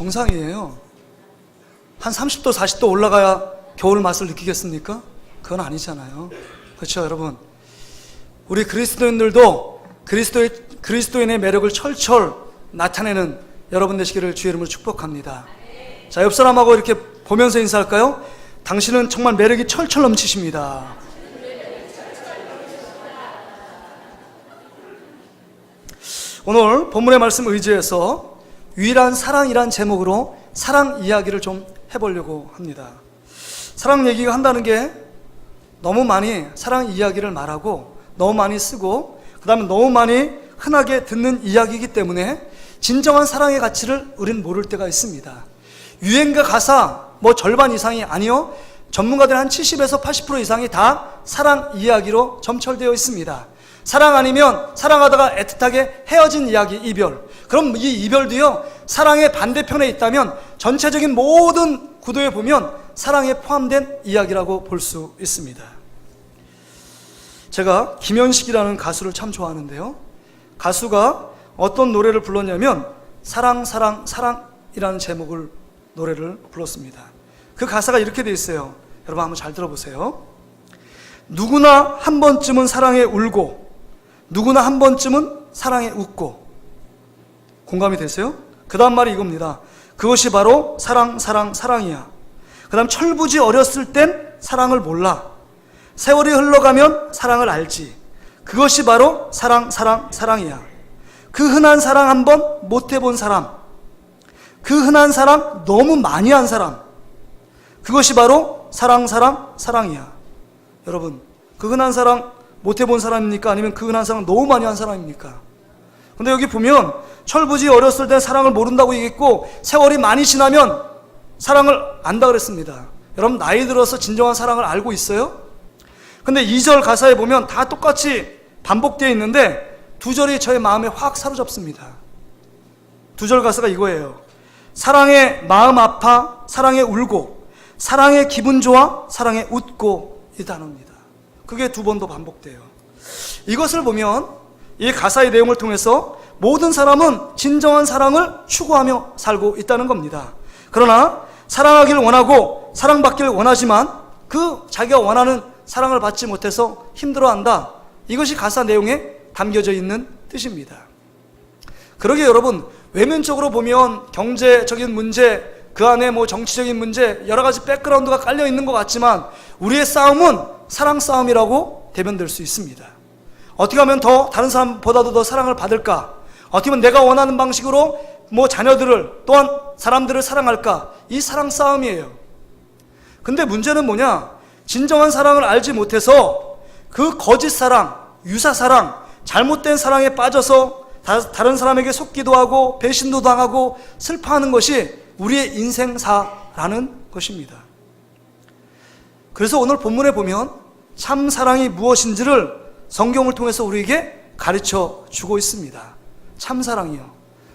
정상이에요. 한 30도, 40도 올라가야 겨울 맛을 느끼겠습니까? 그건 아니잖아요. 그렇죠, 여러분? 우리 그리스도인들도 그리스도인의 매력을 철철 나타내는 여러분 되시기를 주의 이름으로 축복합니다. 자, 옆 사람하고 이렇게 보면서 인사할까요? 당신은 정말 매력이 철철 넘치십니다. 오늘 본문의 말씀 의지해서 유일한 사랑이란 제목으로 사랑 이야기를 좀 해보려고 합니다. 사랑 얘기가 한다는 게 너무 많이 사랑 이야기를 말하고 너무 많이 쓰고 그 다음에 너무 많이 흔하게 듣는 이야기이기 때문에 진정한 사랑의 가치를 우리는 모를 때가 있습니다. 유행가 가사 뭐 절반 이상이 아니요, 전문가들 한 70에서 80% 이상이 다 사랑 이야기로 점철되어 있습니다. 사랑 아니면 사랑하다가 애틋하게 헤어진 이야기, 이별. 그럼 이 이별도요, 사랑의 반대편에 있다면 전체적인 모든 구도에 보면 사랑에 포함된 이야기라고 볼 수 있습니다. 제가 김현식이라는 가수를 참 좋아하는데요, 가수가 어떤 노래를 불렀냐면 사랑 사랑 사랑이라는 제목을 노래를 불렀습니다. 그 가사가 이렇게 돼 있어요. 여러분 한번 잘 들어보세요. 누구나 한 번쯤은 사랑에 울고 누구나 한 번쯤은 사랑에 웃고. 공감이 되세요? 그 다음 말이 이겁니다. 그것이 바로 사랑 사랑 사랑이야. 그 다음 철부지 어렸을 땐 사랑을 몰라. 세월이 흘러가면 사랑을 알지. 그것이 바로 사랑 사랑 사랑이야. 그 흔한 사랑 한 번 못 해본 사람, 그 흔한 사랑 너무 많이 한 사람, 그것이 바로 사랑 사랑 사랑이야. 여러분, 그 흔한 사랑 못 해본 사람입니까? 아니면 그 흔한 사랑 너무 많이 한 사람입니까? 근데 여기 보면 철부지 어렸을 때 사랑을 모른다고 얘기했고 세월이 많이 지나면 사랑을 안다 그랬습니다. 여러분, 나이 들어서 진정한 사랑을 알고 있어요? 근데 2절 가사에 보면 다 똑같이 반복되어 있는데 2절이 저의 마음에 확 사로잡습니다. 2절 가사가 이거예요. 사랑에 마음 아파, 사랑에 울고, 사랑에 기분 좋아, 사랑에 웃고, 이 단어입니다. 그게 2번도 반복돼요. 이것을 보면 이 가사의 내용을 통해서 모든 사람은 진정한 사랑을 추구하며 살고 있다는 겁니다. 그러나 사랑하길 원하고 사랑받길 원하지만 그 자기가 원하는 사랑을 받지 못해서 힘들어한다. 이것이 가사 내용에 담겨져 있는 뜻입니다. 그러게 여러분, 외면적으로 보면 경제적인 문제, 그 안에 뭐 정치적인 문제, 여러 가지 백그라운드가 깔려 있는 것 같지만 우리의 싸움은 사랑 싸움이라고 대변될 수 있습니다. 어떻게 하면 더 다른 사람보다도 더 사랑을 받을까? 어떻게 하면 내가 원하는 방식으로 뭐 자녀들을 또한 사람들을 사랑할까? 이 사랑 싸움이에요. 근데 문제는 뭐냐? 진정한 사랑을 알지 못해서 그 거짓 사랑, 유사 사랑, 잘못된 사랑에 빠져서 다른 사람에게 속기도 하고 배신도 당하고 슬퍼하는 것이 우리의 인생사라는 것입니다. 그래서 오늘 본문에 보면 참 사랑이 무엇인지를 성경을 통해서 우리에게 가르쳐 주고 있습니다. 참 사랑이요.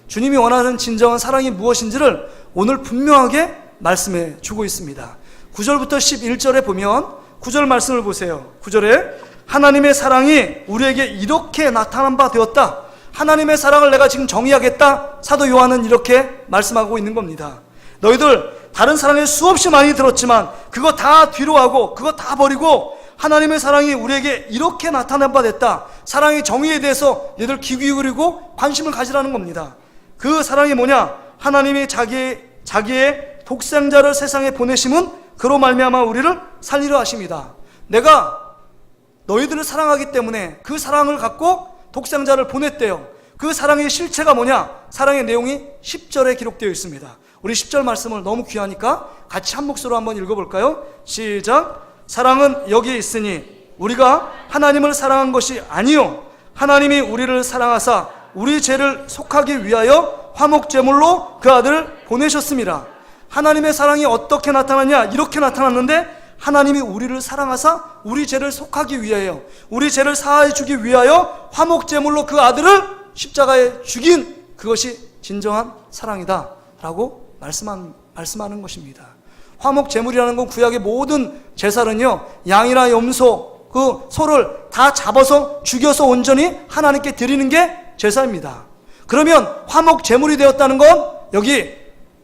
주님이 원하는 진정한 사랑이 무엇인지를 오늘 분명하게 말씀해 주고 있습니다. 9절부터 11절에 보면 9절 말씀을 보세요. 9절에 하나님의 사랑이 우리에게 이렇게 나타난 바 되었다. 하나님의 사랑을 내가 지금 정의하겠다. 사도 요한은 이렇게 말씀하고 있는 겁니다. 너희들 다른 사랑을 수없이 많이 들었지만 그거 다 뒤로 하고 그거 다 버리고 하나님의 사랑이 우리에게 이렇게 나타난 바 됐다. 사랑의 정의에 대해서 너희들 귀 기울이고 관심을 가지라는 겁니다. 그 사랑이 뭐냐? 하나님이 자기의 독생자를 세상에 보내심은 그로 말미암아 우리를 살리려 하십니다. 내가 너희들을 사랑하기 때문에 그 사랑을 갖고 독생자를 보냈대요. 그 사랑의 실체가 뭐냐? 사랑의 내용이 10절에 기록되어 있습니다. 우리 10절 말씀을 너무 귀하니까 같이 한 목소리로 한번 읽어볼까요? 시작. 사랑은 여기에 있으니 우리가 하나님을 사랑한 것이 아니요 하나님이 우리를 사랑하사 우리 죄를 속하기 위하여 화목제물로 그 아들을 보내셨습니다. 하나님의 사랑이 어떻게 나타났냐? 이렇게 나타났는데 하나님이 우리를 사랑하사 우리 죄를 속하기 위하여, 우리 죄를 사하여 주기 위하여 화목제물로 그 아들을 십자가에 죽인 그것이 진정한 사랑이다 라고 말씀하는 것입니다. 화목제물이라는 건 구약의 모든 제사는요, 양이나 염소, 그 소를 다 잡아서 죽여서 온전히 하나님께 드리는 게 제사입니다. 그러면 화목제물이 되었다는 건 여기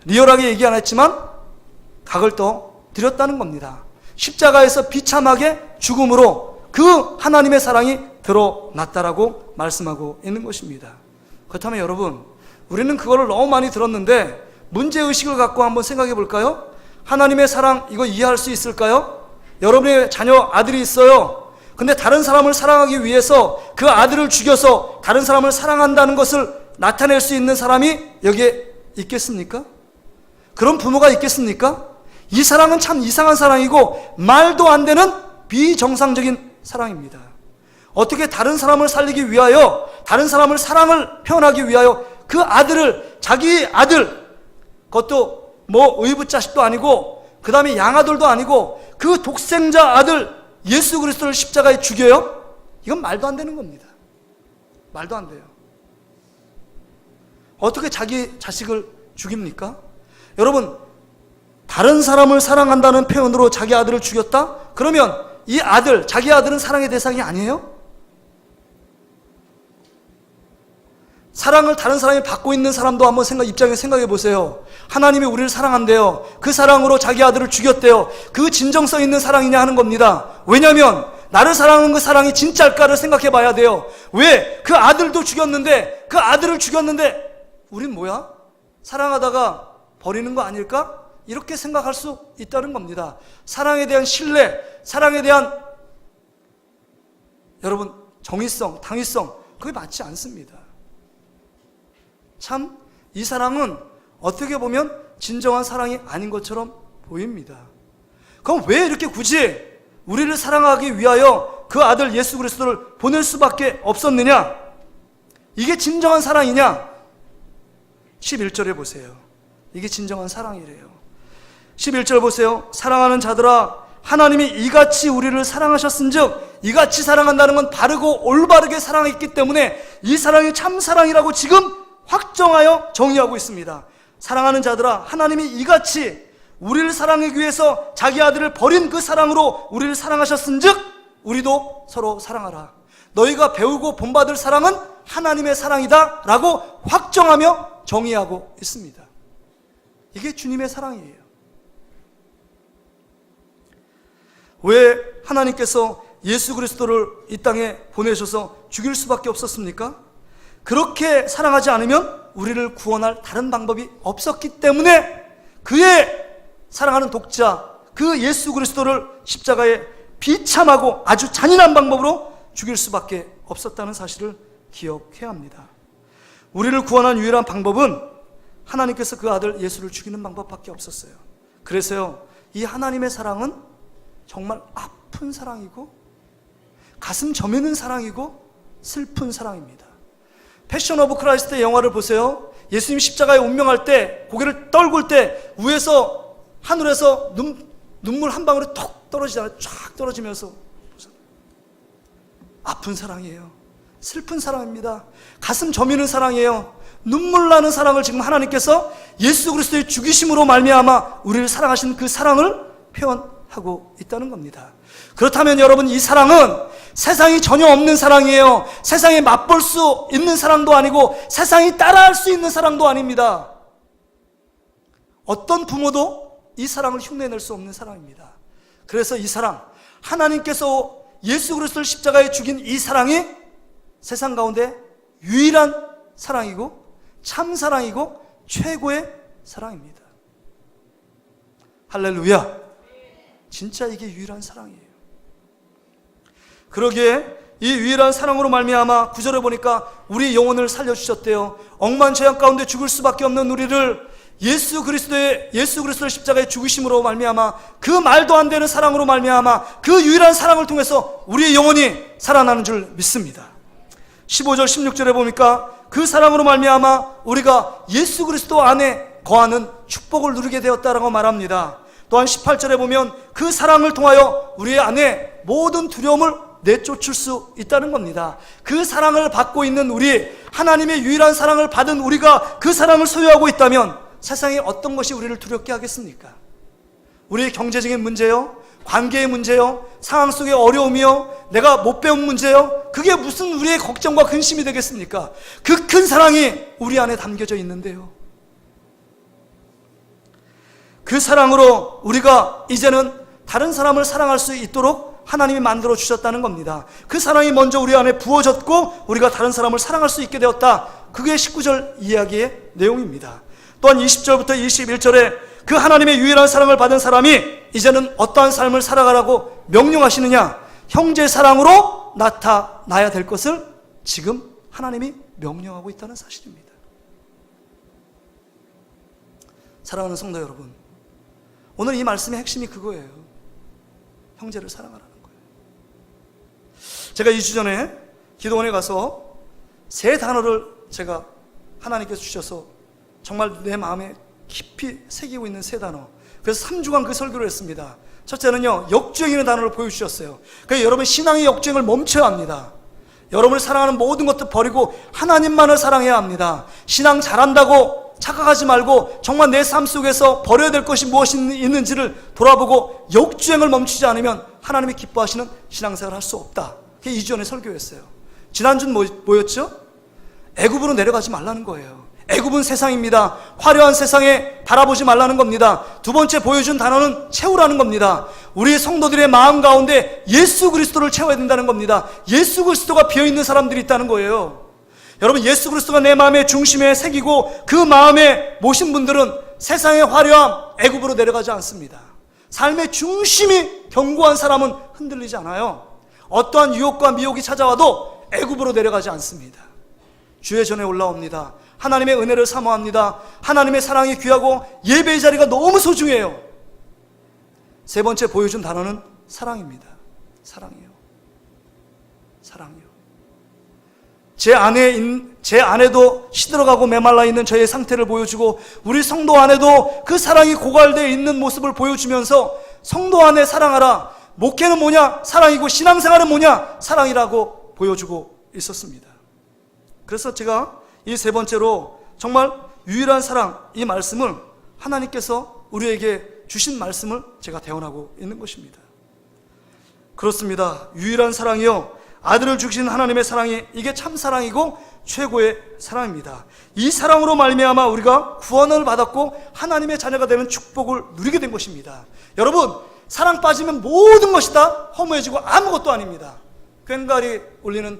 리얼하게 얘기 안 했지만 각을 또 드렸다는 겁니다. 십자가에서 비참하게 죽음으로 그 하나님의 사랑이 드러났다라고 말씀하고 있는 것입니다. 그렇다면 여러분, 우리는 그거를 너무 많이 들었는데 문제의식을 갖고 한번 생각해 볼까요? 하나님의 사랑, 이거 이해할 수 있을까요? 여러분의 자녀 아들이 있어요. 근데 다른 사람을 사랑하기 위해서 그 아들을 죽여서 다른 사람을 사랑한다는 것을 나타낼 수 있는 사람이 여기에 있겠습니까? 그런 부모가 있겠습니까? 이 사랑은 참 이상한 사랑이고 말도 안 되는 비정상적인 사랑입니다. 어떻게 다른 사람을 살리기 위하여, 다른 사람을 사랑을 표현하기 위하여 그 아들을, 자기 아들, 그것도 뭐 의붓자식도 아니고 그 다음에 양아들도 아니고 그 독생자 아들 예수 그리스도를 십자가에 죽여요? 이건 말도 안 되는 겁니다. 말도 안 돼요. 어떻게 자기 자식을 죽입니까? 여러분, 다른 사람을 사랑한다는 표현으로 자기 아들을 죽였다? 그러면 이 아들, 자기 아들은 사랑의 대상이 아니에요? 사랑을 다른 사람이 받고 있는 사람도 한번 입장에 생각해 보세요. 하나님이 우리를 사랑한대요. 그 사랑으로 자기 아들을 죽였대요. 그 진정성 있는 사랑이냐 하는 겁니다. 왜냐하면 나를 사랑하는 그 사랑이 진짜일까를 생각해 봐야 돼요. 왜? 그 아들도 죽였는데, 그 아들을 죽였는데 우린 뭐야? 사랑하다가 버리는 거 아닐까? 이렇게 생각할 수 있다는 겁니다. 사랑에 대한 신뢰, 사랑에 대한 여러분 정의성, 당위성, 그게 맞지 않습니다. 참 이 사랑은 어떻게 보면 진정한 사랑이 아닌 것처럼 보입니다. 그럼 왜 이렇게 굳이 우리를 사랑하기 위하여 그 아들 예수 그리스도를 보낼 수밖에 없었느냐? 이게 진정한 사랑이냐? 11절에 보세요. 이게 진정한 사랑이래요. 11절 보세요. 사랑하는 자들아, 하나님이 이같이 우리를 사랑하셨은즉, 이같이 사랑한다는 건 바르고 올바르게 사랑했기 때문에 이 사랑이 참 사랑이라고 지금 확정하여 정의하고 있습니다. 사랑하는 자들아, 하나님이 이같이 우리를 사랑하기 위해서 자기 아들을 버린 그 사랑으로 우리를 사랑하셨은즉 우리도 서로 사랑하라. 너희가 배우고 본받을 사랑은 하나님의 사랑이다 라고 확정하며 정의하고 있습니다. 이게 주님의 사랑이에요. 왜 하나님께서 예수 그리스도를 이 땅에 보내셔서 죽일 수밖에 없었습니까? 그렇게 사랑하지 않으면 우리를 구원할 다른 방법이 없었기 때문에 그의 사랑하는 독자, 그 예수 그리스도를 십자가에 비참하고 아주 잔인한 방법으로 죽일 수밖에 없었다는 사실을 기억해야 합니다. 우리를 구원한 유일한 방법은 하나님께서 그 아들 예수를 죽이는 방법밖에 없었어요. 그래서요, 이 하나님의 사랑은 정말 아픈 사랑이고 가슴 저미는 사랑이고 슬픈 사랑입니다. 패션 오브 크라이스트 영화를 보세요. 예수님 십자가에 운명할 때, 고개를 떨굴 때 위에서, 하늘에서 눈물 한 방울이 톡 떨어지잖아요. 쫙 떨어지면서. 아픈 사랑이에요. 슬픈 사랑입니다. 가슴 저미는 사랑이에요. 눈물 나는 사랑을 지금 하나님께서 예수 그리스도의 죽이심으로 말미암아 우리를 사랑하신 그 사랑을 표현하고 있다는 겁니다. 그렇다면 여러분, 이 사랑은 세상이 전혀 없는 사랑이에요. 세상에 맛볼 수 있는 사랑도 아니고 세상이 따라할 수 있는 사랑도 아닙니다. 어떤 부모도 이 사랑을 흉내낼 수 없는 사랑입니다. 그래서 이 사랑, 하나님께서 예수 그리스도를 십자가에 죽인 이 사랑이 세상 가운데 유일한 사랑이고 참 사랑이고 최고의 사랑입니다. 할렐루야. 진짜 이게 유일한 사랑이에요. 그러기에 이 유일한 사랑으로 말미암아 9절에 보니까 우리 영혼을 살려주셨대요. 억만 죄악 가운데 죽을 수밖에 없는 우리를 예수 그리스도의 십자가의 죽으심으로 말미암아, 그 말도 안 되는 사랑으로 말미암아 그 유일한 사랑을 통해서 우리의 영혼이 살아나는 줄 믿습니다. 15절 16절에 보니까 그 사랑으로 말미암아 우리가 예수 그리스도 안에 거하는 축복을 누리게 되었다라고 말합니다. 또한 18절에 보면 그 사랑을 통하여 우리 안에 모든 두려움을 내쫓을 수 있다는 겁니다. 그 사랑을 받고 있는 우리, 하나님의 유일한 사랑을 받은 우리가 그 사랑을 소유하고 있다면 세상에 어떤 것이 우리를 두렵게 하겠습니까? 우리의 경제적인 문제요, 관계의 문제요, 상황 속의 어려움이요, 내가 못 배운 문제요, 그게 무슨 우리의 걱정과 근심이 되겠습니까? 그 큰 사랑이 우리 안에 담겨져 있는데요. 그 사랑으로 우리가 이제는 다른 사람을 사랑할 수 있도록 하나님이 만들어 주셨다는 겁니다. 그 사랑이 먼저 우리 안에 부어졌고 우리가 다른 사람을 사랑할 수 있게 되었다. 그게 19절 이야기의 내용입니다. 또한 20절부터 21절에 그 하나님의 유일한 사랑을 받은 사람이 이제는 어떠한 삶을 살아가라고 명령하시느냐? 형제 사랑으로 나타나야 될 것을 지금 하나님이 명령하고 있다는 사실입니다. 사랑하는 성도 여러분, 오늘 이 말씀의 핵심이 그거예요. 형제를 사랑하라는 거예요. 제가 2주 전에 기도원에 가서 세 단어를 제가 하나님께서 주셔서 정말 내 마음에 깊이 새기고 있는 세 단어, 그래서 3주간 그 설교를 했습니다. 첫째는요, 역주행이라는 단어를 보여주셨어요. 그러니까 여러분 신앙의 역주행을 멈춰야 합니다. 여러분을 사랑하는 모든 것도 버리고 하나님만을 사랑해야 합니다. 신앙 잘한다고 착각하지 말고 정말 내 삶 속에서 버려야 될 것이 무엇이 있는지를 돌아보고 역주행을 멈추지 않으면 하나님이 기뻐하시는 신앙생활을 할 수 없다. 그게 2주 전에 설교했어요. 지난주는 뭐였죠? 애굽으로 내려가지 말라는 거예요. 애굽은 세상입니다. 화려한 세상에 바라보지 말라는 겁니다. 두 번째 보여준 단어는 채우라는 겁니다. 우리 성도들의 마음 가운데 예수 그리스도를 채워야 된다는 겁니다. 예수 그리스도가 비어있는 사람들이 있다는 거예요. 여러분, 예수 그리스도가 내 마음의 중심에 새기고 그 마음에 모신 분들은 세상의 화려함, 애굽으로 내려가지 않습니다. 삶의 중심이 견고한 사람은 흔들리지 않아요. 어떠한 유혹과 미혹이 찾아와도 애굽으로 내려가지 않습니다. 주의 전에 올라옵니다. 하나님의 은혜를 사모합니다. 하나님의 사랑이 귀하고 예배의 자리가 너무 소중해요. 세 번째 보여준 단어는 사랑입니다. 사랑이요. 사랑이요. 제 안에도 시들어가고 메말라 있는 저의 상태를 보여주고 우리 성도 안에도 그 사랑이 고갈되어 있는 모습을 보여주면서 성도 안에 사랑하라. 목회는 뭐냐? 사랑이고 신앙생활은 뭐냐? 사랑이라고 보여주고 있었습니다. 그래서 제가 이 세 번째로 정말 유일한 사랑, 이 말씀을 하나님께서 우리에게 주신 말씀을 제가 대언하고 있는 것입니다. 그렇습니다. 유일한 사랑이요, 아들을 주신 하나님의 사랑이 이게 참 사랑이고 최고의 사랑입니다. 이 사랑으로 말미암아 우리가 구원을 받았고 하나님의 자녀가 되는 축복을 누리게 된 것입니다. 여러분, 사랑 빠지면 모든 것이 다 허무해지고 아무것도 아닙니다. 꽹과리 울리는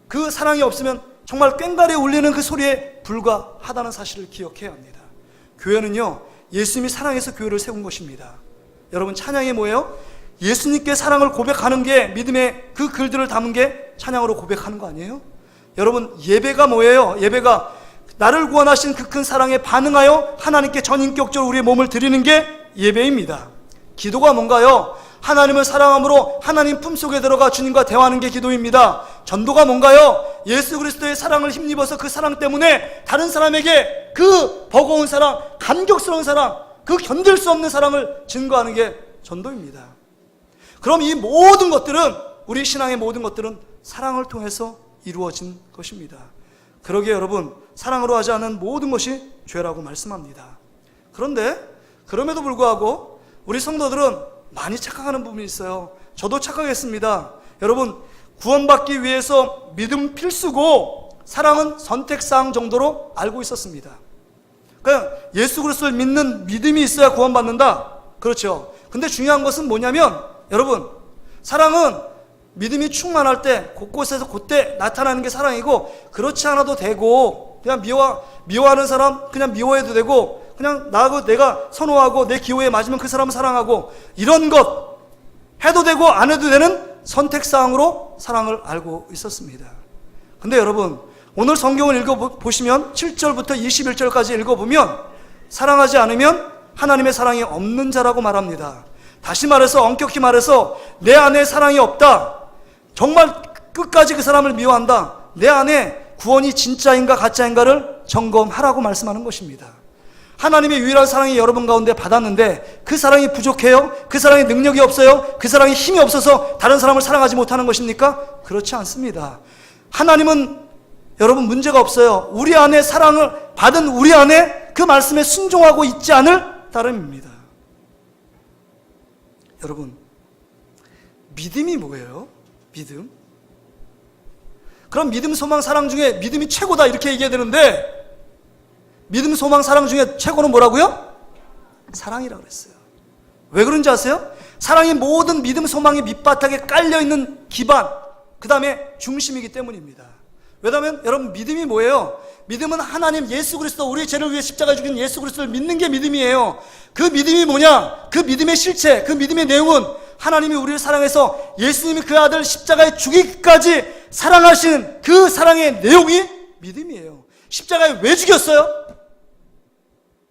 그 사랑이 없으면 정말 꽹과리 울리는 그 소리에 불과하다는 사실을 기억해야 합니다. 교회는요, 예수님이 사랑해서 교회를 세운 것입니다. 여러분, 찬양이 뭐예요? 예수님께 사랑을 고백하는 게, 믿음의 그 글들을 담은 게 찬양으로 고백하는 거 아니에요? 여러분, 예배가 뭐예요? 예배가 나를 구원하신 그 큰 사랑에 반응하여 하나님께 전인격적으로 우리의 몸을 드리는 게 예배입니다. 기도가 뭔가요? 하나님을 사랑함으로 하나님 품속에 들어가 주님과 대화하는 게 기도입니다. 전도가 뭔가요? 예수 그리스도의 사랑을 힘입어서 그 사랑 때문에 다른 사람에게 그 버거운 사랑, 감격스러운 사랑, 그 견딜 수 없는 사랑을 증거하는 게 전도입니다. 그럼 이 모든 것들은, 우리 신앙의 모든 것들은 사랑을 통해서 이루어진 것입니다. 그러기에 여러분, 사랑으로 하지 않은 모든 것이 죄라고 말씀합니다. 그런데 그럼에도 불구하고 우리 성도들은 많이 착각하는 부분이 있어요. 저도 착각했습니다. 여러분, 구원받기 위해서 믿음 필수고 사랑은 선택사항 정도로 알고 있었습니다. 그러니까 예수 그리스도를 믿는 믿음이 있어야 구원받는다. 그렇죠. 근데 중요한 것은 뭐냐면, 여러분, 사랑은 믿음이 충만할 때 곳곳에서 그때 나타나는 게 사랑이고, 그렇지 않아도 되고, 그냥 미워하는 사람 그냥 미워해도 되고, 그냥 나하고 내가 선호하고 내 기호에 맞으면 그 사람을 사랑하고, 이런 것 해도 되고 안 해도 되는 선택사항으로 사랑을 알고 있었습니다. 근데 여러분, 오늘 성경을 읽어보시면 7절부터 21절까지 읽어보면 사랑하지 않으면 하나님의 사랑이 없는 자라고 말합니다. 다시 말해서, 엄격히 말해서 내 안에 사랑이 없다, 정말 끝까지 그 사람을 미워한다, 내 안에 구원이 진짜인가 가짜인가를 점검하라고 말씀하는 것입니다. 하나님의 유일한 사랑이 여러분 가운데 받았는데 그 사랑이 부족해요? 그 사랑에 능력이 없어요? 그 사랑에 힘이 없어서 다른 사람을 사랑하지 못하는 것입니까? 그렇지 않습니다. 하나님은 여러분 문제가 없어요. 우리 안에 사랑을 받은 우리 안에 그 말씀에 순종하고 있지 않을 따름입니다. 여러분, 믿음이 뭐예요? 믿음? 그럼 믿음, 소망, 사랑 중에 믿음이 최고다 이렇게 얘기해야 되는데, 믿음, 소망, 사랑 중에 최고는 뭐라고요? 사랑이라고 그랬어요. 왜 그런지 아세요? 사랑이 모든 믿음 소망의 밑바닥에 깔려있는 기반, 그 다음에 중심이기 때문입니다. 왜냐하면 여러분, 믿음이 뭐예요? 믿음은 하나님 예수 그리스도, 우리의 죄를 위해 십자가에 죽인 예수 그리스도를 믿는 게 믿음이에요. 그 믿음이 뭐냐? 그 믿음의 실체, 그 믿음의 내용은 하나님이 우리를 사랑해서 예수님이 그 아들 십자가에 죽이기까지 사랑하신 그 사랑의 내용이 믿음이에요. 십자가에 왜 죽였어요?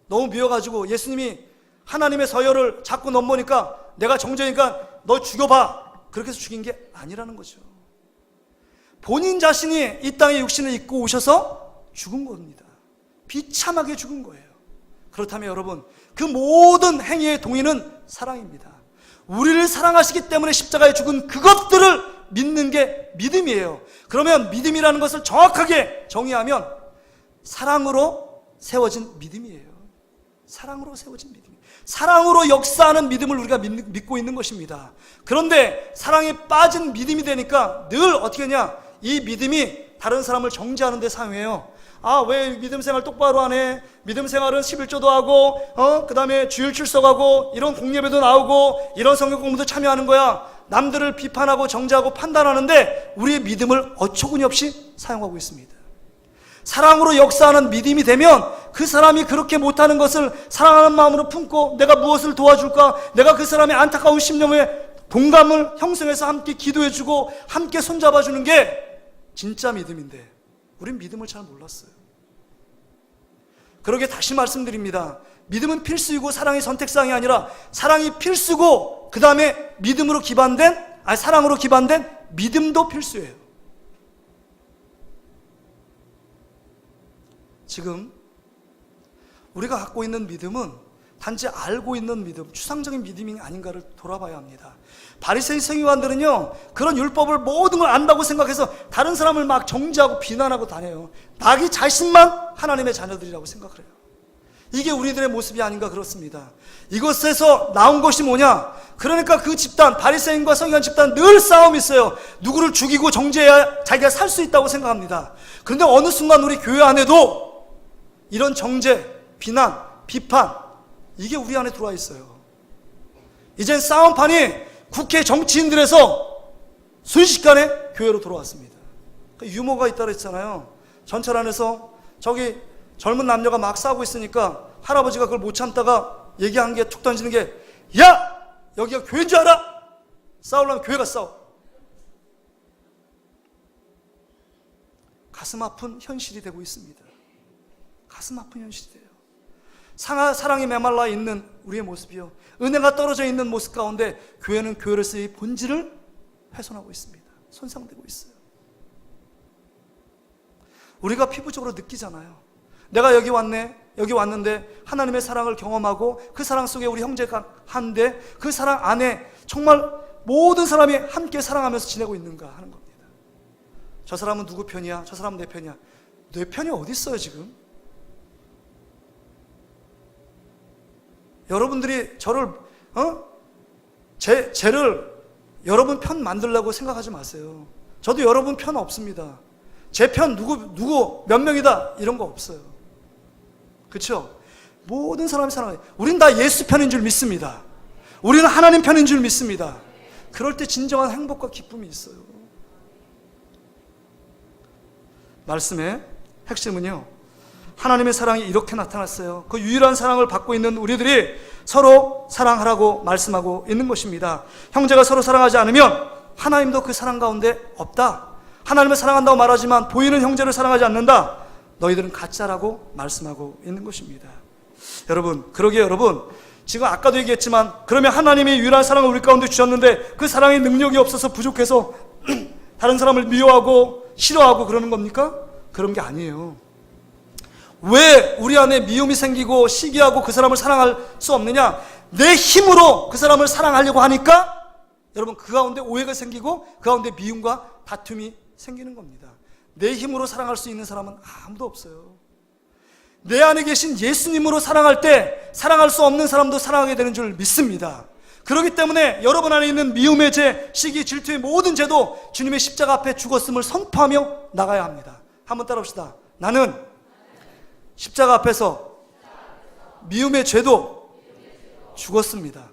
너무 미워가지고 예수님이 하나님의 서열을 자꾸 넘보니까 내가 정죄니까 너 죽여봐, 그렇게 해서 죽인 게 아니라는 거죠. 본인 자신이 이 땅에 육신을 입고 오셔서 죽은 겁니다. 비참하게 죽은 거예요. 그렇다면 여러분, 그 모든 행위의 동의는 사랑입니다. 우리를 사랑하시기 때문에 십자가에 죽은 그것들을 믿는 게 믿음이에요. 그러면 믿음이라는 것을 정확하게 정의하면 사랑으로 세워진 믿음이에요. 사랑으로 세워진 믿음, 사랑으로 역사하는 믿음을 우리가 믿고 있는 것입니다. 그런데 사랑에 빠진 믿음이 되니까 늘 어떻게 하냐, 이 믿음이 다른 사람을 정죄하는 데 사용해요. 아, 왜 믿음 생활 똑바로 안 해? 믿음 생활은 11조도 하고 그 다음에 주일 출석하고 이런 공예배도 나오고 이런 성경 공부도 참여하는 거야. 남들을 비판하고 정죄하고 판단하는데 우리의 믿음을 어처구니 없이 사용하고 있습니다. 사랑으로 역사하는 믿음이 되면 그 사람이 그렇게 못하는 것을 사랑하는 마음으로 품고 내가 무엇을 도와줄까, 내가 그 사람의 안타까운 심령에 동감을 형성해서 함께 기도해주고 함께 손잡아주는 게 진짜 믿음인데 우린 믿음을 잘 몰랐어요. 그러게 다시 말씀드립니다. 믿음은 필수이고 사랑이 선택사항이 아니라 사랑이 필수고 그 다음에 믿음으로 기반된, 사랑으로 기반된 믿음도 필수예요. 지금 우리가 갖고 있는 믿음은 단지 알고 있는 믿음, 추상적인 믿음이 아닌가를 돌아봐야 합니다. 바리새인 서기관들은요, 그런 율법을 모든 걸 안다고 생각해서 다른 사람을 막 정죄하고 비난하고 다녀요. 자기 자신만 하나님의 자녀들이라고 생각을 해요. 이게 우리들의 모습이 아닌가 그렇습니다. 이것에서 나온 것이 뭐냐? 그러니까 그 집단, 바리새인과 서기관 집단 늘 싸움이 있어요. 누구를 죽이고 정죄해야 자기가 살 수 있다고 생각합니다. 그런데 어느 순간 우리 교회 안에도 이런 정죄, 비난, 비판, 이게 우리 안에 들어와 있어요. 이젠 싸움판이 국회 정치인들에서 순식간에 교회로 들어왔습니다. 유머가 있다고 했잖아요. 전철 안에서 저기 젊은 남녀가 막 싸우고 있으니까 할아버지가 그걸 못 참다가 얘기한 게 툭 던지는 게, 야! 여기가 교회인 줄 알아? 싸우려면 교회가 싸워. 가슴 아픈 현실이 되고 있습니다. 가슴 아픈 현실이 돼요. 사랑이 메말라 있는 우리의 모습이요, 은혜가 떨어져 있는 모습 가운데 교회는 교회로서의 본질을 훼손하고 있습니다. 손상되고 있어요. 우리가 피부적으로 느끼잖아요. 내가 여기 왔는데 하나님의 사랑을 경험하고 그 사랑 속에 우리 형제가 한데 그 사랑 안에 정말 모든 사람이 함께 사랑하면서 지내고 있는가 하는 겁니다. 저 사람은 누구 편이야? 저 사람은 내 편이야? 내 편이 어디 있어요 지금? 여러분들이 저를 쟤를 여러분 편 만들려고 생각하지 마세요. 저도 여러분 편 없습니다. 제 편 누구 몇 명이다 이런 거 없어요. 그렇죠? 모든 사람이 사랑해요. 우린 다 예수 편인 줄 믿습니다. 우리는 하나님 편인 줄 믿습니다. 그럴 때 진정한 행복과 기쁨이 있어요. 말씀의 핵심은요, 하나님의 사랑이 이렇게 나타났어요. 그 유일한 사랑을 받고 있는 우리들이 서로 사랑하라고 말씀하고 있는 것입니다. 형제가 서로 사랑하지 않으면 하나님도 그 사랑 가운데 없다. 하나님을 사랑한다고 말하지만 보이는 형제를 사랑하지 않는다. 너희들은 가짜라고 말씀하고 있는 것입니다. 여러분, 그러기에 여러분, 지금 아까도 얘기했지만 그러면 하나님이 유일한 사랑을 우리 가운데 주셨는데 그 사랑의 능력이 없어서 부족해서 다른 사람을 미워하고 싫어하고 그러는 겁니까? 그런 게 아니에요. 왜 우리 안에 미움이 생기고 시기하고 그 사람을 사랑할 수 없느냐? 내 힘으로 그 사람을 사랑하려고 하니까 여러분, 그 가운데 오해가 생기고 그 가운데 미움과 다툼이 생기는 겁니다. 내 힘으로 사랑할 수 있는 사람은 아무도 없어요. 내 안에 계신 예수님으로 사랑할 때 사랑할 수 없는 사람도 사랑하게 되는 줄 믿습니다. 그렇기 때문에 여러분 안에 있는 미움의 죄, 시기, 질투의 모든 죄도 주님의 십자가 앞에 죽었음을 선포하며 나가야 합니다. 한번 따라합시다. 나는 십자가 앞에서 미움의 죄도 죽었습니다.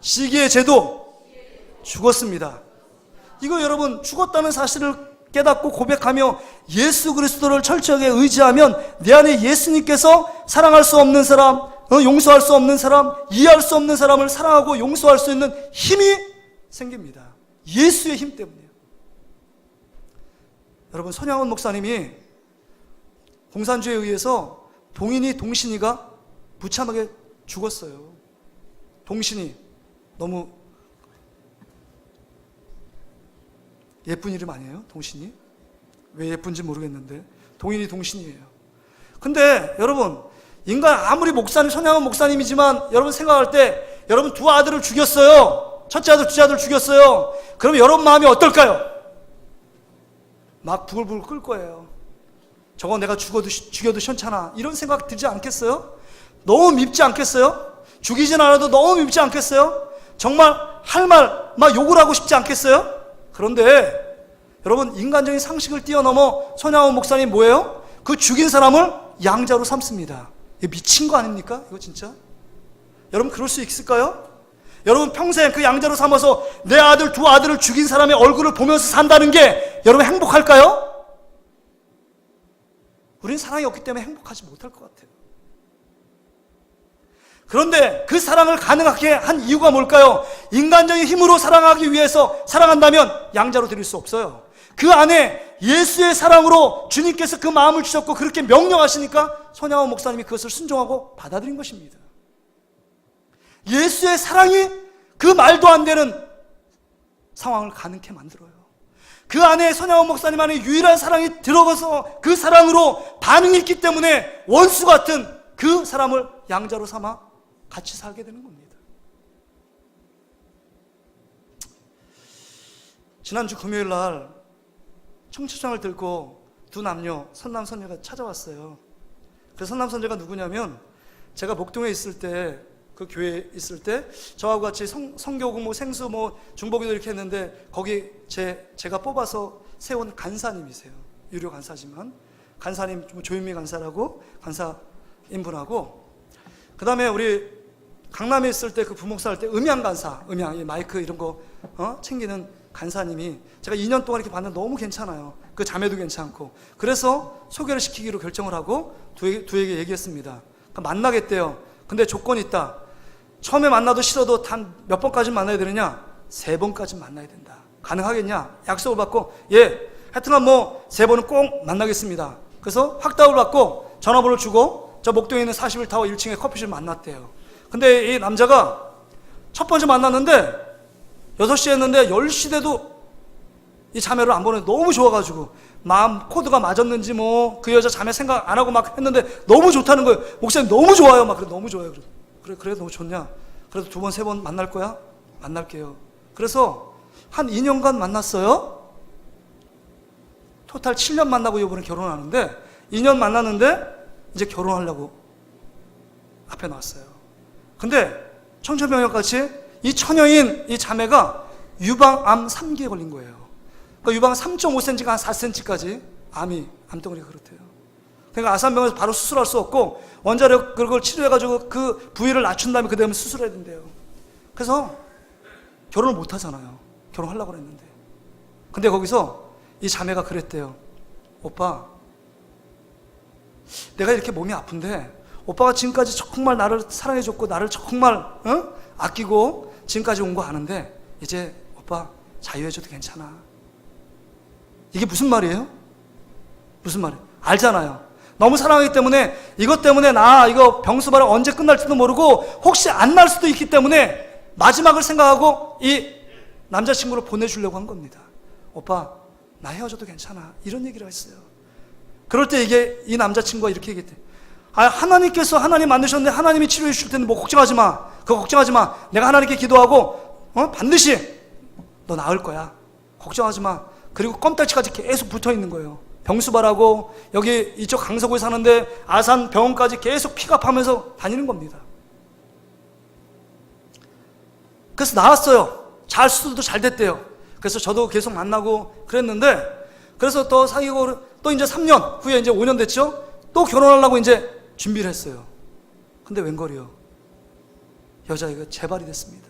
시기의 죄도 죽었습니다. 이거 여러분, 죽었다는 사실을 깨닫고 고백하며 예수 그리스도를 철저하게 의지하면 내 안에 예수님께서 사랑할 수 없는 사람, 용서할 수 없는 사람, 이해할 수 없는 사람을 사랑하고 용서할 수 있는 힘이 생깁니다. 예수의 힘 때문이에요. 여러분, 손양원 목사님이 공산주의에 의해서 동인이 동신이가 무참하게 죽었어요. 동신이 너무 예쁜 이름 아니에요? 동신이? 왜 예쁜지 모르겠는데 동인이 동신이에요. 근데 여러분, 인간 아무리 목사님, 손양원 목사님이지만 여러분 생각할 때 여러분 두 아들을 죽였어요. 첫째 아들, 둘째 아들 죽였어요. 그럼 여러분 마음이 어떨까요? 막 부글부글 끓 거예요. 저거 내가 죽여도 시원찮아, 이런 생각 들지 않겠어요? 너무 밉지 않겠어요? 죽이진 않아도 너무 밉지 않겠어요? 정말 할 말 막 욕을 하고 싶지 않겠어요? 그런데 여러분, 인간적인 상식을 뛰어넘어 손양원 목사님 뭐예요? 그 죽인 사람을 양자로 삼습니다. 이거 미친 거 아닙니까? 이거 진짜? 여러분, 그럴 수 있을까요? 여러분, 평생 그 양자로 삼아서 내 아들, 두 아들을 죽인 사람의 얼굴을 보면서 산다는 게 여러분 행복할까요? 우리는 사랑이 없기 때문에 행복하지 못할 것 같아요. 그런데 그 사랑을 가능하게 한 이유가 뭘까요? 인간적인 힘으로 사랑하기 위해서 사랑한다면 양자로 드릴 수 없어요. 그 안에 예수의 사랑으로 주님께서 그 마음을 주셨고 그렇게 명령하시니까 손양원 목사님이 그것을 순종하고 받아들인 것입니다. 예수의 사랑이 그 말도 안 되는 상황을 가능케 만들어요. 그 안에 손양원 목사님 안에 유일한 사랑이 들어가서 그 사랑으로 반응이 있기 때문에 원수 같은 그 사람을 양자로 삼아 같이 살게 되는 겁니다. 지난주 금요일 날 청첩장을 들고 두 남녀, 선남 선녀가 찾아왔어요. 그 선남 선녀가 누구냐면, 제가 목동에 있을 때, 그 교회에 있을 때 저하고 같이 성교고 뭐 생수 뭐 중보기도 이렇게 했는데 거기 제가 뽑아서 세운 간사님이세요. 유료 간사지만 간사님, 조윤미 간사라고 간사인분하고, 그 다음에 우리 강남에 있을 때 그 부목사 할 때 음향 간사, 음향 마이크 이런 거 챙기는 간사님이 제가 2년 동안 이렇게 봤는데 너무 괜찮아요. 그 자매도 괜찮고, 그래서 소개를 시키기로 결정을 하고 두에게 얘기했습니다. 그러니까 만나겠대요. 근데 조건이 있다. 처음에 만나도 싫어도 단 몇 번까지 만나야 되느냐? 3번까지 만나야 된다. 가능하겠냐? 약속을 받고, 예, 하여튼간 뭐 3번은 꼭 만나겠습니다. 그래서 확답을 받고 전화번호를 주고 저 목동에 있는 41타워 1층에 커피숍을 만났대요. 근데 이 남자가 첫 번째 만났는데 6시에 했는데 10시 돼도 이 자매를 안 보내. 너무 좋아가지고 마음 코드가 맞았는지 뭐 그 여자 자매 생각 안 하고 막 했는데 너무 좋다는 거예요. 목사님 너무 좋아요. 막 그래, 너무 좋아요. 그래 너무 좋냐? 그래도 2번, 3번 만날 거야? 만날게요. 그래서 한 2년간 만났어요. 토탈 7년 만나고 이번에 결혼하는데, 2년 만났는데 이제 결혼하려고 앞에 놨어요. 근데 청천벽력같이 이 처녀인 이 자매가 유방암 3기에 걸린 거예요. 그러니까 유방 3.5cm가 한 4cm까지 암덩어리가 그렇대요. 그러니까 아산병원에서 바로 수술할 수 없고 원자력 그걸 치료해가지고 그 부위를 낮춘 다음에 그 다음에 수술해야 된대요. 그래서 결혼을 못 하잖아요. 결혼하려고 그랬는데. 근데 거기서 이 자매가 그랬대요. 오빠, 내가 이렇게 몸이 아픈데 오빠가 지금까지 정말 나를 사랑해줬고 나를 정말 아끼고 지금까지 온 거 아는데 이제 오빠 자유해줘도 괜찮아. 이게 무슨 말이에요? 무슨 말이에요? 알잖아요. 너무 사랑하기 때문에 이것 때문에 나 이거 병수발은 언제 끝날지도 모르고 혹시 안 날 수도 있기 때문에 마지막을 생각하고 이 남자친구를 보내주려고 한 겁니다. 오빠 나 헤어져도 괜찮아. 이런 얘기를 했어요. 그럴 때 이 남자친구가 이렇게 얘기했대. 하나님께서 하나님 만드셨는데 하나님이 치료해 주실 텐데 뭐 걱정하지 마. 그거 걱정하지 마. 내가 하나님께 기도하고 반드시 너 나을 거야. 걱정하지 마. 그리고 껌딱지까지 계속 붙어 있는 거예요. 병수발하고 여기 이쪽 강서구에 사는데 아산 병원까지 계속 픽업하면서 다니는 겁니다. 그래서 나왔어요. 잘 수술도 잘 됐대요. 그래서 저도 계속 만나고 그랬는데, 그래서 또 사귀고 또 이제 3년 후에 이제 5년 됐죠. 또 결혼하려고 이제 준비를 했어요. 근데 웬걸이요. 여자애가 재발이 됐습니다.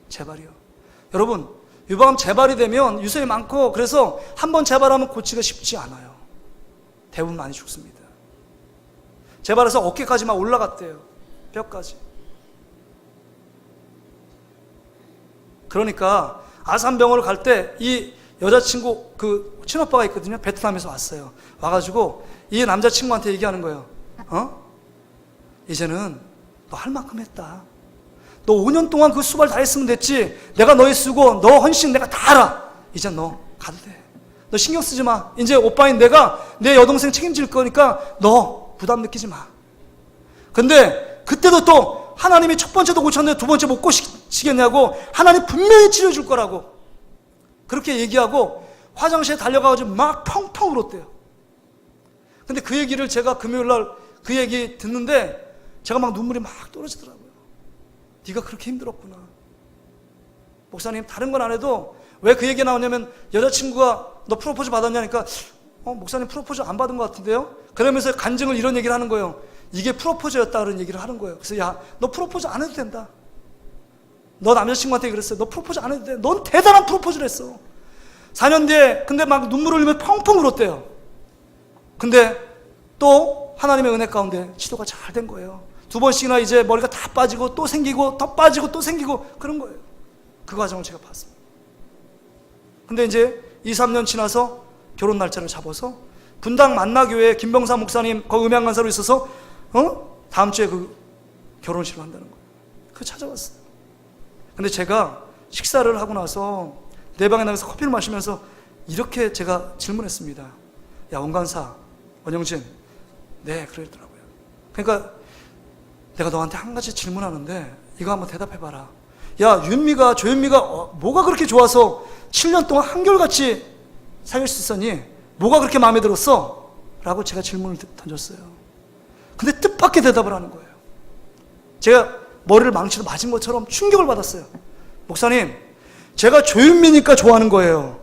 재발이요. 여러분, 유방암 재발이 되면 유서이 많고, 그래서 한번 재발하면 고치기가 쉽지 않아요. 대부분 많이 죽습니다. 재발해서 어깨까지 막 올라갔대요. 뼈까지. 그러니까 아산병원을 갈 때 이 여자친구 그 친오빠가 있거든요. 베트남에서 왔어요. 와가지고 이 남자친구한테 얘기하는 거예요. 이제는 너 할 만큼 했다. 너 5년 동안 그 수발 다 했으면 됐지. 내가 너희 쓰고 너 헌신 내가 다 알아. 이제 너 가도 돼. 너 신경 쓰지 마. 이제 오빠인 내가 내 여동생 책임질 거니까 너 부담 느끼지 마. 근데 그때도 또 하나님이 첫 번째도 고쳤는데 두 번째 못 고치겠냐고, 하나님 분명히 치료줄 거라고 그렇게 얘기하고 화장실에 달려가가지고 막 펑펑 울었대요. 근데 그 얘기를 제가 금요일날 그 얘기 듣는데 제가 막 눈물이 막 떨어지더라고요. 네가 그렇게 힘들었구나. 목사님, 다른 건 안 해도 왜 그 얘기 나오냐면, 여자친구가 너 프로포즈 받았냐니까 목사님 프로포즈 안 받은 것 같은데요? 그러면서 간증을 이런 얘기를 하는 거예요. 이게 프로포즈였다 그런 얘기를 하는 거예요. 그래서 야, 너 프로포즈 안 해도 된다. 너 남자친구한테 그랬어요. 너 프로포즈 안 해도 돼. 넌 대단한 프로포즈를 했어. 4년 뒤에 근데 막 눈물을 흘리며 펑펑 울었대요. 근데 또 하나님의 은혜 가운데 치료가 잘 된 거예요. 2번씩이나 이제 머리가 다 빠지고 또 생기고 더 빠지고 또 생기고 그런 거예요. 그 과정을 제가 봤습니다. 근데 이제 2-3년 지나서 결혼 날짜를 잡아서 분당 만나교회 김병사 목사님 거기 음향 간사로 있어서 다음 주에 그 결혼식을 한다는 거예요. 그거 찾아왔어요. 근데 제가 식사를 하고 나서 내 방에 나가서 커피를 마시면서 이렇게 제가 질문했습니다. 야, 원간사 원영진, 네, 그러더라고요. 그러니까 내가 너한테 한 가지 질문하는데 이거 한번 대답해봐라. 야, 윤미가 조윤미가 뭐가 그렇게 좋아서 7년 동안 한결같이 사귈 수 있었니? 뭐가 그렇게 마음에 들었어? 라고 제가 질문을 던졌어요. 근데 뜻밖의 대답을 하는 거예요. 제가 머리를 망치로 맞은 것처럼 충격을 받았어요. 목사님, 제가 조윤미니까 좋아하는 거예요.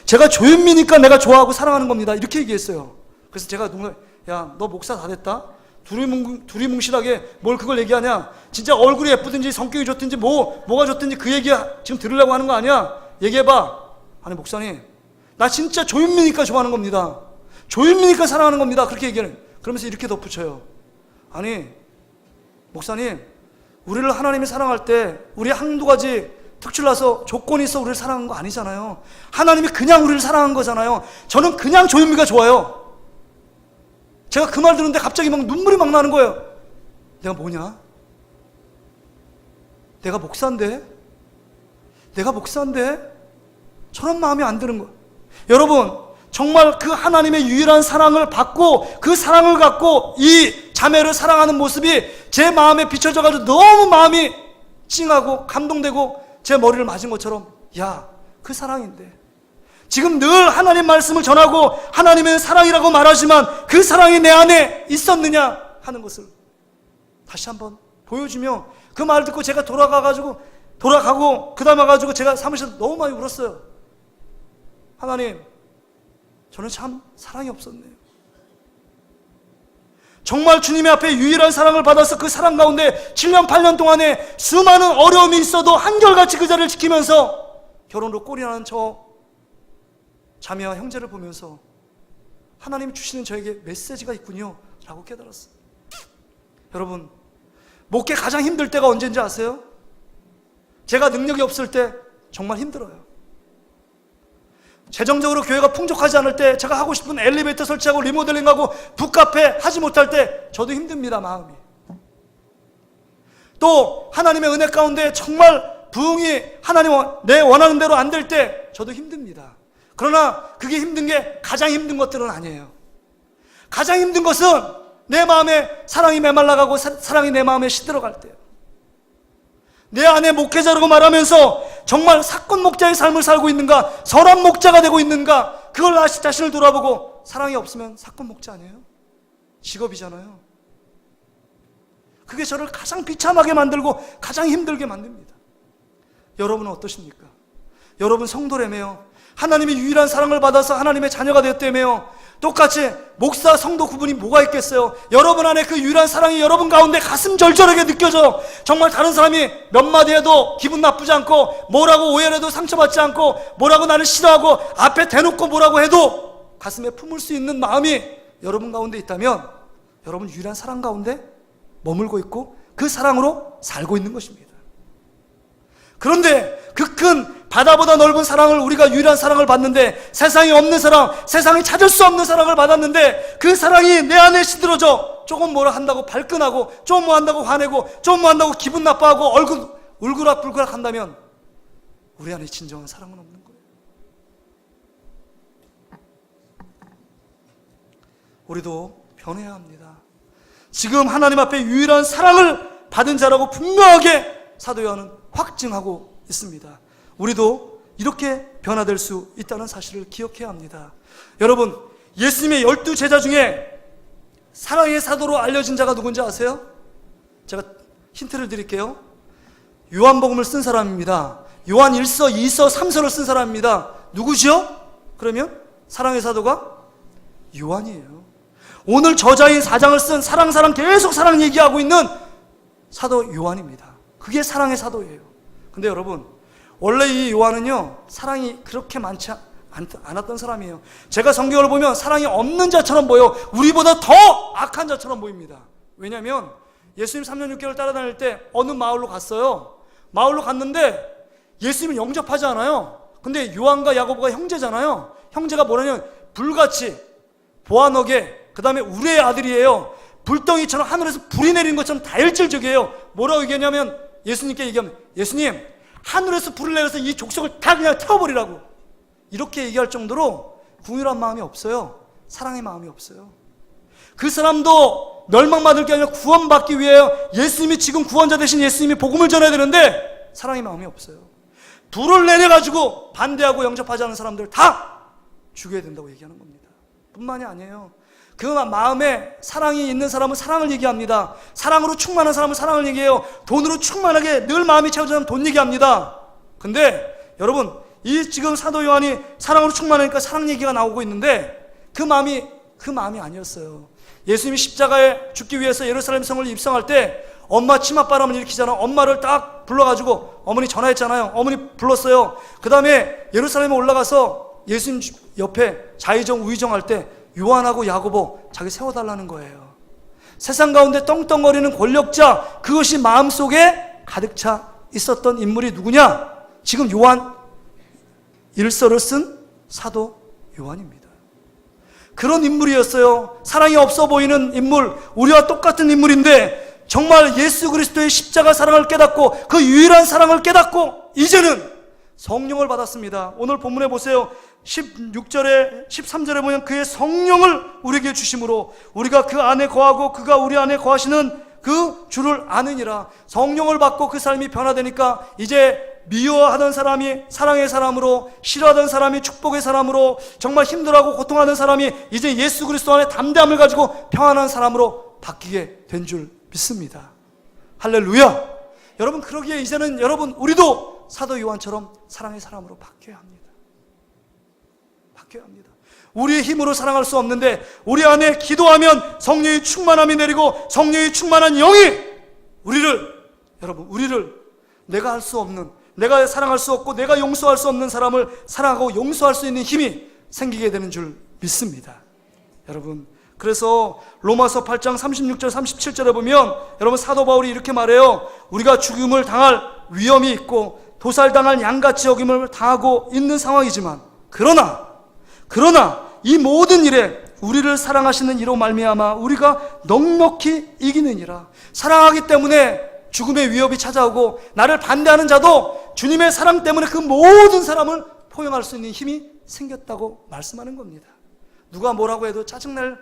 제가 조윤미니까 내가 좋아하고 사랑하는 겁니다. 이렇게 얘기했어요. 그래서 제가 누군가, 야, 너 목사 다 됐다? 두리뭉실하게 뭘 그걸 얘기하냐? 진짜 얼굴이 예쁘든지 성격이 좋든지 뭐가 좋든지 그 얘기 지금 들으려고 하는 거 아니야? 얘기해봐. 아니, 목사님, 나 진짜 조윤미니까 좋아하는 겁니다. 조윤미니까 사랑하는 겁니다. 그렇게 얘기하는. 그러면서 이렇게 덧붙여요. 아니, 목사님, 우리를 하나님이 사랑할 때 우리 한두 가지 특출나서 조건이 있어 우리를 사랑한 거 아니잖아요. 하나님이 그냥 우리를 사랑한 거잖아요. 저는 그냥 조윤미가 좋아요. 제가 그 말 들었는데 갑자기 막 눈물이 막 나는 거예요. 내가 뭐냐? 내가 목사인데? 저런 마음이 안 드는 거예요. 여러분, 정말 그 하나님의 유일한 사랑을 받고 그 사랑을 갖고 이 자매를 사랑하는 모습이 제 마음에 비춰져가지고 너무 마음이 찡하고 감동되고 제 머리를 맞은 것처럼, 야, 그 사랑인데 지금 늘 하나님 말씀을 전하고 하나님의 사랑이라고 말하지만 그 사랑이 내 안에 있었느냐 하는 것을 다시 한번 보여주며, 그 말 듣고 제가 돌아가고 그 다음 와가지고 제가 사무실에서 너무 많이 울었어요. 하나님, 저는 참 사랑이 없었네요. 정말 주님의 앞에 유일한 사랑을 받아서 그 사랑 가운데 7년 8년 동안에 수많은 어려움이 있어도 한결같이 그 자리를 지키면서 결혼으로 꼴이나는 저 자매와 형제를 보면서 하나님이 주시는 저에게 메시지가 있군요 라고 깨달았어요. 여러분, 목회 가장 힘들 때가 언제인지 아세요? 제가 능력이 없을 때 정말 힘들어요. 재정적으로 교회가 풍족하지 않을 때, 제가 하고 싶은 엘리베이터 설치하고 리모델링하고 북카페 하지 못할 때 저도 힘듭니다, 마음이. 또 하나님의 은혜 가운데 정말 부흥이 하나님 내 원하는 대로 안 될 때 저도 힘듭니다. 그러나 그게 힘든 게 가장 힘든 것들은 아니에요. 가장 힘든 것은 내 마음에 사랑이 메말라가고 사랑이 내 마음에 시들어갈 때요. 내 안에 목회자라고 말하면서 정말 사건 목자의 삶을 살고 있는가, 선한 목자가 되고 있는가, 그걸 자신을 돌아보고, 사랑이 없으면 사건 목자 아니에요? 직업이잖아요. 그게 저를 가장 비참하게 만들고 가장 힘들게 만듭니다. 여러분은 어떠십니까? 여러분 성도라며요. 하나님의 유일한 사랑을 받아서 하나님의 자녀가 되었다며요. 똑같이 목사, 성도 구분이 뭐가 있겠어요? 여러분 안에 그 유일한 사랑이 여러분 가운데 가슴 절절하게 느껴져. 정말 다른 사람이 몇 마디 해도 기분 나쁘지 않고, 뭐라고 오해를 해도 상처받지 않고, 뭐라고 나를 싫어하고 앞에 대놓고 뭐라고 해도 가슴에 품을 수 있는 마음이 여러분 가운데 있다면 여러분 유일한 사랑 가운데 머물고 있고 그 사랑으로 살고 있는 것입니다. 그런데 그 큰 바다보다 넓은 사랑을, 우리가 유일한 사랑을 받는데, 세상에 없는 사랑, 세상이 찾을 수 없는 사랑을 받았는데 그 사랑이 내 안에 시들어져 조금 뭐라 한다고 발끈하고, 좀 뭐 한다고 화내고, 좀 뭐 한다고 기분 나빠하고 얼굴 울그락불그락 한다면 우리 안에 진정한 사랑은 없는 거예요. 우리도 변해야 합니다. 지금 하나님 앞에 유일한 사랑을 받은 자라고 분명하게 사도 요한은 확증하고 있습니다. 우리도 이렇게 변화될 수 있다는 사실을 기억해야 합니다. 여러분, 예수님의 12제자 중에 사랑의 사도로 알려진 자가 누군지 아세요? 제가 힌트를 드릴게요. 요한복음을 쓴 사람입니다. 요한 1서, 2서, 3서를 쓴 사람입니다. 누구죠? 그러면 사랑의 사도가 요한이에요. 오늘 저자인 4장을 쓴 사랑 계속 사랑 얘기하고 있는 사도 요한입니다. 그게 사랑의 사도예요. 근데 여러분, 원래 이 요한은요, 사랑이 그렇게 많지 않았던 사람이에요. 제가 성경을 보면 사랑이 없는 자처럼 보여. 우리보다 더 악한 자처럼 보입니다. 왜냐하면 예수님 3년 6개월 따라다닐 때 어느 마을로 갔어요. 마을로 갔는데 예수님을 영접하지 않아요. 근데 요한과 야고보가 형제잖아요. 형제가 뭐냐면 불같이 보아너게, 그 다음에 우리의 아들이에요. 불덩이처럼 하늘에서 불이 내리는 것처럼 다혈질적이에요. 뭐라고 얘기하냐면, 예수님께 얘기하면, 예수님, 하늘에서 불을 내려서 이 족속을 다 그냥 태워버리라고, 이렇게 얘기할 정도로 궁휼한 마음이 없어요. 사랑의 마음이 없어요. 그 사람도 멸망받을 게 아니라 구원받기 위해 예수님이 지금 구원자 되신 예수님이 복음을 전해야 되는데 사랑의 마음이 없어요. 불을 내려가지고 반대하고 영접하지 않은 사람들 다 죽여야 된다고 얘기하는 겁니다. 뿐만이 아니에요. 그 마음에 사랑이 있는 사람은 사랑을 얘기합니다. 사랑으로 충만한 사람은 사랑을 얘기해요. 돈으로 충만하게 늘 마음이 채워지는 사람은 돈 얘기합니다. 근데 여러분, 이 지금 사도 요한이 사랑으로 충만하니까 사랑 얘기가 나오고 있는데 그 마음이 아니었어요. 예수님이 십자가에 죽기 위해서 예루살렘 성을 입성할 때 엄마 치맛바람을 일으키잖아. 엄마를 딱 불러가지고, 어머니 전화했잖아요. 어머니 불렀어요. 그 다음에 예루살렘에 올라가서 예수님 옆에 좌의정 우의정 할 때 요한하고 야고보 자기 세워달라는 거예요. 세상 가운데 떵떵거리는 권력자, 그것이 마음속에 가득 차 있었던 인물이 누구냐? 지금 요한 1서를 쓴 사도 요한입니다. 그런 인물이었어요. 사랑이 없어 보이는 인물, 우리와 똑같은 인물인데 정말 예수 그리스도의 십자가 사랑을 깨닫고 그 유일한 사랑을 깨닫고 이제는 성령을 받았습니다. 오늘 본문에 보세요. 16절에 13절에 보면 그의 성령을 우리에게 주심으로 우리가 그 안에 거하고 그가 우리 안에 거하시는 그 주를 아느니라. 성령을 받고 그 사람이 변화되니까 이제 미워하던 사람이 사랑의 사람으로, 싫어하던 사람이 축복의 사람으로, 정말 힘들어하고 고통하는 사람이 이제 예수 그리스도 안에 담대함을 가지고 평안한 사람으로 바뀌게 된 줄 믿습니다. 할렐루야. 여러분, 그러기에 이제는 여러분 우리도 사도 요한처럼 사랑의 사람으로 바뀌어야 합니다. 바뀌어야 합니다. 우리의 힘으로 사랑할 수 없는데 우리 안에 기도하면 성령의 충만함이 내리고 성령의 충만한 영이 우리를 내가 할 수 없는, 내가 사랑할 수 없고 내가 용서할 수 없는 사람을 사랑하고 용서할 수 있는 힘이 생기게 되는 줄 믿습니다. 여러분, 그래서 로마서 8장 36절 37절에 보면 여러분 사도 바울이 이렇게 말해요. 우리가 죽음을 당할 위험이 있고 도살당할 양같이 여김을 당하고 있는 상황이지만 그러나 이 모든 일에 우리를 사랑하시는 이로 말미암아 우리가 넉넉히 이기느니라. 사랑하기 때문에 죽음의 위협이 찾아오고 나를 반대하는 자도 주님의 사랑 때문에 그 모든 사람을 포용할 수 있는 힘이 생겼다고 말씀하는 겁니다. 누가 뭐라고 해도 짜증낼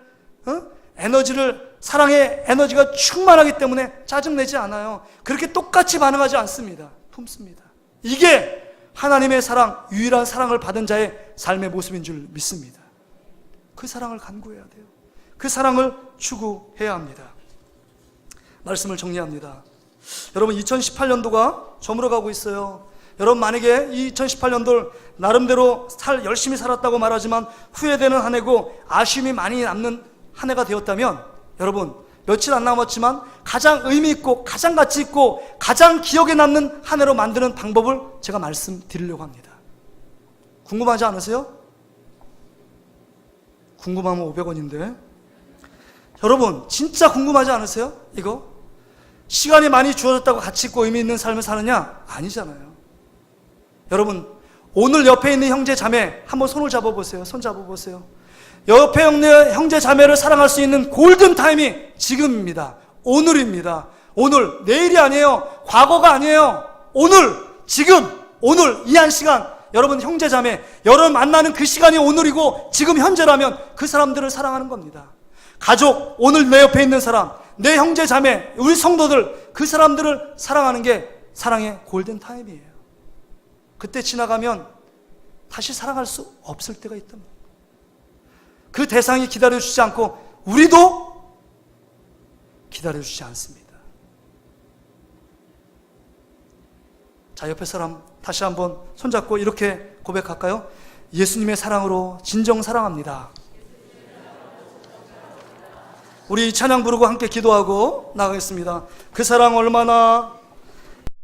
에너지를, 사랑의 에너지가 충만하기 때문에 짜증내지 않아요. 그렇게 똑같이 반응하지 않습니다. 품습니다. 이게 하나님의 사랑, 유일한 사랑을 받은 자의 삶의 모습인 줄 믿습니다. 그 사랑을 간구해야 돼요. 그 사랑을 추구해야 합니다. 말씀을 정리합니다. 여러분, 2018년도가 저물어가고 있어요. 여러분 만약에 이 2018년도 나름대로 열심히 살았다고 말하지만 후회되는 한 해고 아쉬움이 많이 남는 한 해가 되었다면 여러분 며칠 안 남았지만 가장 의미 있고 가장 가치 있고 가장 기억에 남는 한 해로 만드는 방법을 제가 말씀드리려고 합니다. 궁금하지 않으세요? 궁금하면 500원인데 여러분 진짜 궁금하지 않으세요? 이거? 시간이 많이 주어졌다고 가치 있고 의미 있는 삶을 사느냐? 아니잖아요. 여러분 오늘 옆에 있는 형제 자매 한번 손을 잡아보세요. 손 잡아보세요. 옆에 형제 자매를 사랑할 수 있는 골든타임이 지금입니다. 오늘입니다. 오늘, 내일이 아니에요. 과거가 아니에요. 오늘, 지금, 오늘 이 한 시간 여러분 형제 자매 여러분 만나는 그 시간이 오늘이고 지금 현재라면 그 사람들을 사랑하는 겁니다. 가족, 오늘 내 옆에 있는 사람, 내 형제 자매, 우리 성도들 그 사람들을 사랑하는 게 사랑의 골든타임이에요. 그때 지나가면 다시 사랑할 수 없을 때가 있답니다. 그 대상이 기다려주지 않고 우리도 기다려주지 않습니다. 자, 옆에 사람 다시 한번 손잡고 이렇게 고백할까요? 예수님의 사랑으로 진정 사랑합니다. 우리 찬양 부르고 함께 기도하고 나가겠습니다. 그 사랑 얼마나